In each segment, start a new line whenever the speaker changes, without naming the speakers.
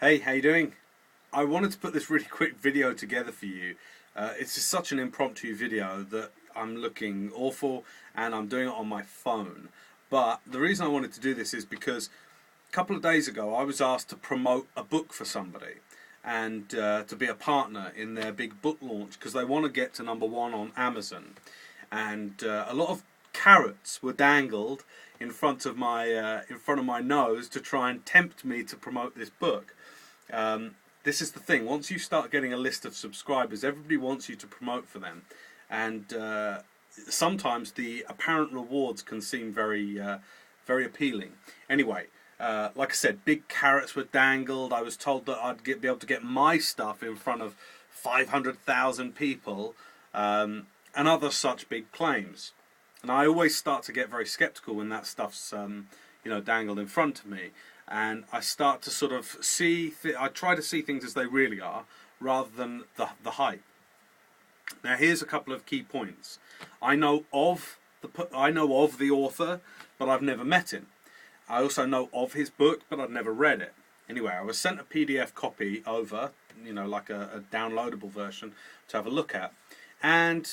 Hey, how you doing? I wanted to put this really quick video together for you. It's just such an impromptu video that I'm looking awful and I'm doing it on my phone. But the reason I wanted to do this is because a couple of days ago I was asked to promote a book for somebody and to be a partner in their big book launch because they want to get to #1 on Amazon. And a lot of carrots were dangled in front of my nose to try and tempt me to promote this book. This is the thing, once you start getting a list of subscribers, everybody wants you to promote for them, and sometimes the apparent rewards can seem very appealing. Anyway, like I said, big carrots were dangled. I was told that I'd be able to get my stuff in front of 500,000 people, and other such big claims. And I always start to get very skeptical when that stuff's dangled in front of me. And I start to sort of I try to see things as they really are, rather than the hype. Now, here's a couple of key points. I know of the author, but I've never met him. I also know of his book, but I've never read it. Anyway, I was sent a PDF copy over, like a downloadable version to have a look at. And,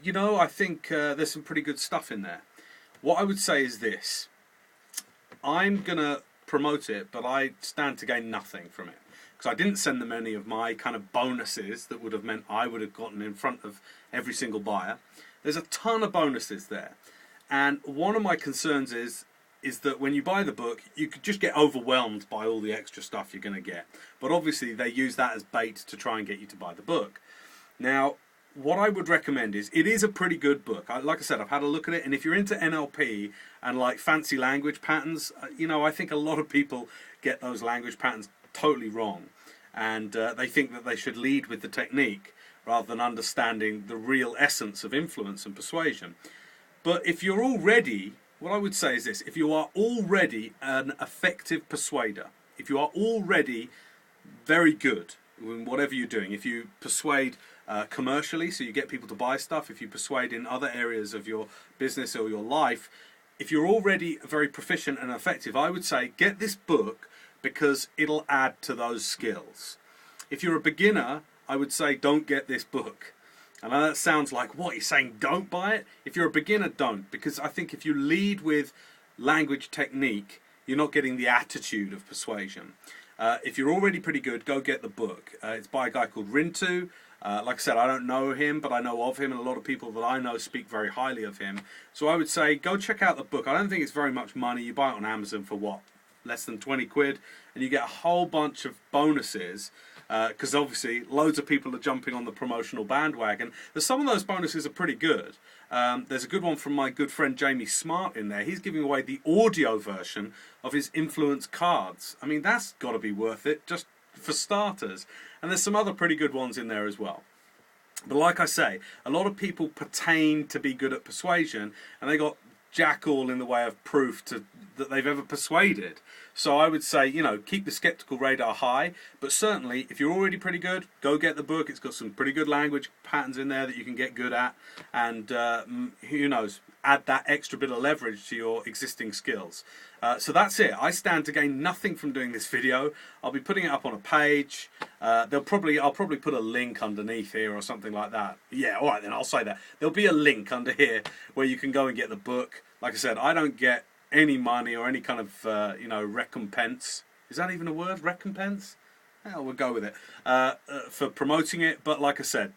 I think there's some pretty good stuff in there. What I would say is this. I'm going to promote it, but I stand to gain nothing from it, because I didn't send them any of my kind of bonuses that would have meant I would have gotten in front of every single buyer. There's a ton of bonuses there, and one of my concerns is that when you buy the book, you could just get overwhelmed by all the extra stuff you're going to get. But obviously they use that as bait to try and get you to buy the book. Now, what I would recommend is, it is a pretty good book. Like I said, I've had a look at it, and if you're into NLP and like fancy language patterns, I think a lot of people get those language patterns totally wrong, and they think that they should lead with the technique rather than understanding the real essence of influence and persuasion. But if you're already, what I would say is this: if you are already an effective persuader, if you are already very good in whatever you're doing, if you persuade commercially, so you get people to buy stuff, if you persuade in other areas of your business or your life, if you're already very proficient and effective, I would say get this book, because it'll add to those skills. If you're a beginner, I would say don't get this book. I know that sounds like, what, you're saying don't buy it? If you're a beginner, don't, because I think if you lead with language technique, you're not getting the attitude of persuasion. If you're already pretty good, go get the book. It's by a guy called Rintu. Like I said, I don't know him, but I know of him, and a lot of people that I know speak very highly of him. So I would say go check out the book. I don't think it's very much money. You buy it on Amazon for what? Less than 20 quid, and you get a whole bunch of bonuses, because obviously loads of people are jumping on the promotional bandwagon. Some of those bonuses are pretty good. There's a good one from my good friend Jamie Smart in there. He's giving away the audio version of his influence cards. I mean, that's got to be worth it, just for starters. And there's some other pretty good ones in there as well. But like I say, a lot of people pertain to be good at persuasion, and they got jack all in the way of proof that they've ever persuaded. So I would say, keep the skeptical radar high, but certainly if you're already pretty good, go get the book. It's got some pretty good language patterns in there that you can get good at, and who knows, add that extra bit of leverage to your existing skills. So that's it. I stand to gain nothing from doing this video. I'll be putting it up on a page. I'll probably put a link underneath here or something like that. Yeah, all right then, I'll say that. There'll be a link under here where you can go and get the book. Like I said, I don't get any money or any kind of recompense. Is that even a word? Recompense? Hell, we'll go with it. For promoting it. But like I said,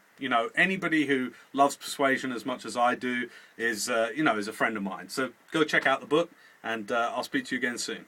anybody who loves persuasion as much as I do is a friend of mine. So go check out the book, and I'll speak to you again soon.